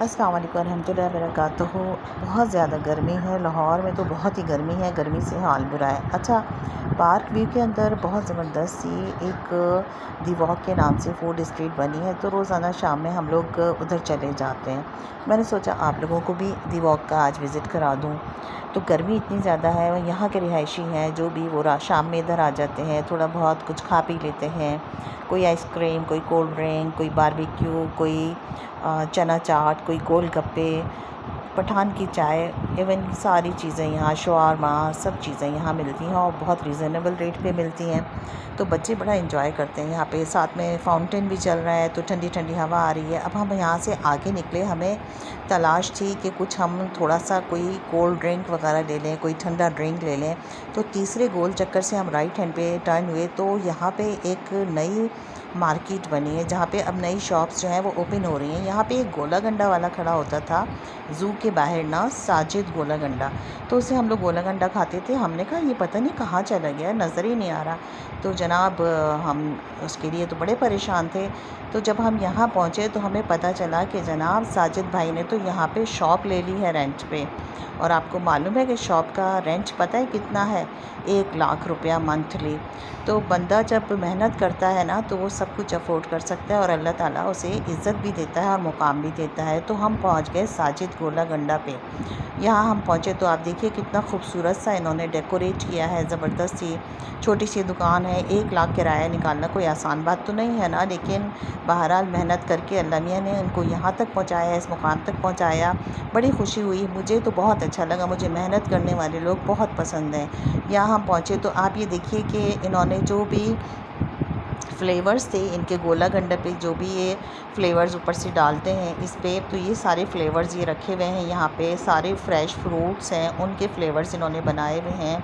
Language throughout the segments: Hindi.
अस्सलाम वालेकुम रहमतुल्लाहि व बरकातुहू। बहुत ज़्यादा गर्मी है, लाहौर में तो बहुत ही गर्मी है, गर्मी से हाल बुरा है। अच्छा, पार्क व्यू के अंदर बहुत ज़बरदस्त सी एक दी वॉक के नाम से फूड स्ट्रीट बनी है, तो रोज़ाना शाम में हम लोग उधर चले जाते हैं। मैंने सोचा आप लोगों को भी दी वॉक का आज विज़िट करा दूँ। तो गर्मी इतनी ज़्यादा है, यहाँ के रिहायशी हैं जो भी वो शाम में इधर आ जाते हैं, थोड़ा बहुत कुछ खा पी लेते हैं। कोई आइसक्रीम, कोई कोल्ड ड्रिंक, कोई बारबेक्यू, कोई चना चाट, कोई गोलगप्पे, पठान की चाय, इवन सारी चीज़ें यहाँ, शवारमा, सब चीज़ें यहाँ मिलती हैं और बहुत रीज़नेबल रेट पे मिलती हैं। तो बच्चे बड़ा एंजॉय करते हैं यहाँ पे। साथ में फाउंटेन भी चल रहा है, तो ठंडी ठंडी हवा आ रही है। अब हम यहाँ से आगे निकले, हमें तलाश थी कि कुछ हम थोड़ा सा कोई कोल्ड ड्रिंक वगैरह ले लें, कोई ठंडा ड्रिंक ले लें। तो तीसरे गोल चक्कर से हम राइट हैंड पे टर्न हुए, तो यहाँ पे एक नई मार्केट बनी है जहाँ पे अब नई शॉप्स जो हैं वो ओपन हो रही हैं। यहाँ पे एक गोला गंडा वाला खड़ा होता था ज़ू के बाहर ना, साजिद गोला गंडा। तो उसे हम लोग गोला गंडा खाते थे। हमने कहा ये पता नहीं कहाँ चला गया, नज़र ही नहीं आ रहा। तो जनाब हम उसके लिए तो बड़े परेशान थे। तो जब हम यहाँ पहुँचे तो हमें पता चला कि जनाब साजिद भाई ने तो यहाँ पे शॉप ले ली है रेंट पे। और आपको मालूम है कि शॉप का रेंट पता है कितना है? 1 लाख रुपया मंथली। तो बंदा जब मेहनत करता है ना, तो वो सब कुछ अफोर्ड कर सकता है और अल्लाह ताला उसे इज़्ज़त भी देता है और मुकाम भी देता है। तो हम पहुँच गए साजिद गोला गंडा पे। यहाँ हम पहुँचे तो आप देखिए कितना खूबसूरत सा इन्होंने डेकोरेट किया है, ज़बरदस्त सी छोटी सी दुकान है। 1 लाख किराया निकालना कोई आसान बात तो नहीं है ना, लेकिन बहरहाल मेहनत करके अल्लाह मियाँ ने इनको यहाँ तक पहुँचाया, इस मुकाम तक पहुँचाया। बड़ी खुशी हुई, मुझे तो बहुत अच्छा लगा। मुझे मेहनत करने वाले लोग बहुत पसंद हैं। यहाँ हम पहुँचे तो आप ये देखिए कि इन्होंने जो भी फ्लेवर्स थे इनके गोला गंडे पे, जो भी ये फ्लेवर्स ऊपर से डालते हैं इस पे, तो ये सारे फ्लेवर्स ये रखे हुए हैं यहाँ पे। सारे फ्रेश फ्रूट्स हैं, उनके फ्लेवर्स इन्होंने बनाए हुए हैं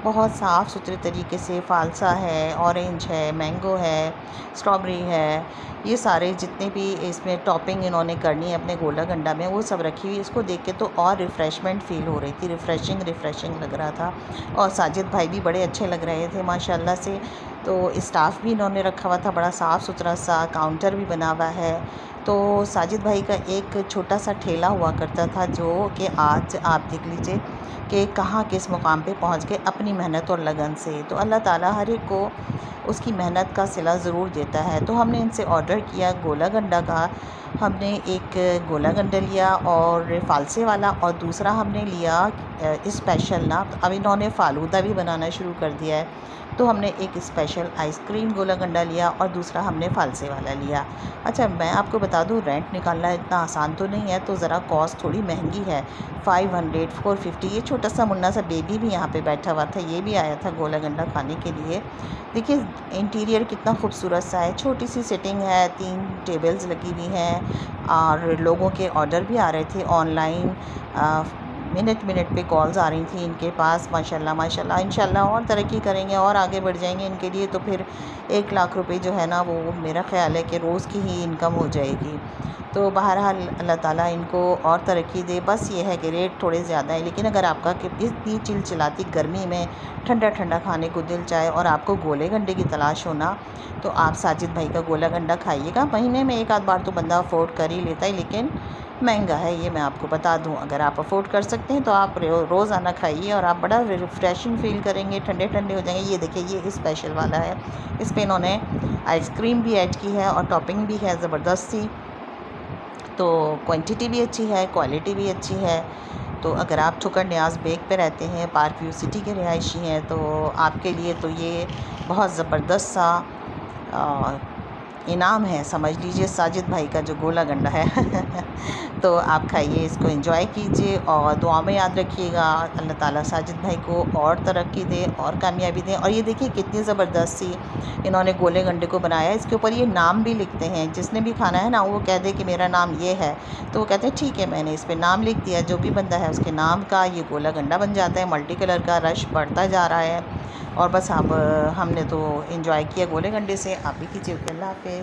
बहुत साफ़ सुथरे तरीके से। फालसा है, ऑरेंज है, मैंगो है, स्ट्रॉबेरी है, ये सारे जितने भी इसमें टॉपिंग इन्होंने करनी है अपने गोला गंडा में, वो सब रखी हुई। इसको देख के तो और रिफ़्रेशमेंट फ़ील हो रही थी, रिफ़्रेशिंग लग रहा था। और साजिद भाई भी बड़े अच्छे लग रहे थे माशाल्लाह से। तो स्टाफ़ भी इन्होंने रखा हुआ था, बड़ा साफ़ सुथरा सा काउंटर भी बना हुआ है। तो साजिद भाई का एक छोटा सा ठेला हुआ करता था, जो कि आज आप देख लीजिए कि कहाँ किस मुकाम पे पहुँच गए अपनी मेहनत और लगन से। तो अल्लाह ताला हर एक को उसकी मेहनत का सिला ज़रूर देता है। तो हमने इनसे ऑर्डर किया गोला गंडा का। हमने एक गोला गंडा लिया और फ़ालसे वाला, और दूसरा हमने लिया स्पेशल ना, अब इन्होंने फ़ालूदा भी बनाना शुरू कर दिया है। तो हमने एक स्पेशल आइसक्रीम गोला गंडा लिया और दूसरा हमने फ़ालसे वाला लिया। अच्छा, मैं आपको बता दूं रेंट निकालना इतना आसान तो नहीं है, तो ज़रा कॉस्ट थोड़ी महंगी है। 500 450। ये छोटा सा मुन्ना सा बेबी भी यहाँ पे बैठा हुआ था, ये भी आया था गोला गंडा खाने के लिए। देखिए इंटीरियर कितना खूबसूरत सा है, छोटी सी सिटिंग है, 3 टेबल्स लगी हुई हैं और लोगों के ऑर्डर भी आ रहे थे ऑनलाइन। मिनट पे कॉल्स आ रही थी इनके पास। माशाल्लाह माशाल्लाह, इंशाल्लाह और तरक्की करेंगे और आगे बढ़ जाएंगे। इनके लिए तो फिर 1 लाख रुपए जो है ना, वो मेरा ख़्याल है कि रोज़ की ही इनकम हो जाएगी। तो बहरहाल अल्लाह ताला इनको और तरक्की दे। बस ये है कि रेट थोड़े ज़्यादा है, लेकिन अगर आपका इतनी चिलचिलाती गर्मी में ठंडा ठंडा खाने को दिल चाहे और आपको गोले गंडे की तलाश होना, तो आप साजिद भाई का गोला गंडा खाइएगा। महीने में 1 आध बार तो बंदा अफोर्ड कर ही लेता है, लेकिन महंगा है, ये मैं आपको बता दूं। अगर आप अफोर्ड कर सकते हैं तो आप रोज़ाना खाइए और आप बड़ा रिफ़्रेशिंग फ़ील करेंगे, ठंडे ठंडे हो जाएंगे। ये देखिए ये स्पेशल वाला है, इस पर इन्होंने आइसक्रीम भी ऐड की है और टॉपिंग भी है ज़बरदस्त सी। तो क्वांटिटी भी अच्छी है, क्वालिटी भी अच्छी है। तो अगर आप ठुकर न्याज़ बेग पे रहते हैं, पार्क व्यू सिटी के रिहायशी हैं, तो आपके लिए तो ये बहुत ज़बरदस्त सा इनाम है, समझ लीजिए, साजिद भाई का जो गोला गंडा है। तो आप खाइए, इसको एंजॉय कीजिए और दुआ में याद रखिएगा। अल्लाह ताला साजिद भाई को और तरक्की दे और कामयाबी दे। और ये देखिए कितनी ज़बरदस्त सी इन्होंने गोले गंडे को बनाया है। इसके ऊपर ये नाम भी लिखते हैं, जिसने भी खाना है ना, वो कह दे कि मेरा नाम ये है, तो वो कहते हैं ठीक है, मैंने इस पर नाम लिख दिया। जो भी बंदा है उसके नाम का ये गोला गंडा बन जाता है। मल्टी कलर का रश बढ़ता जा रहा है और बस अब हमने तो एंजॉय किया गोले गंडे से। आप भी कीजिए। अल्लाह हाफ़िज़।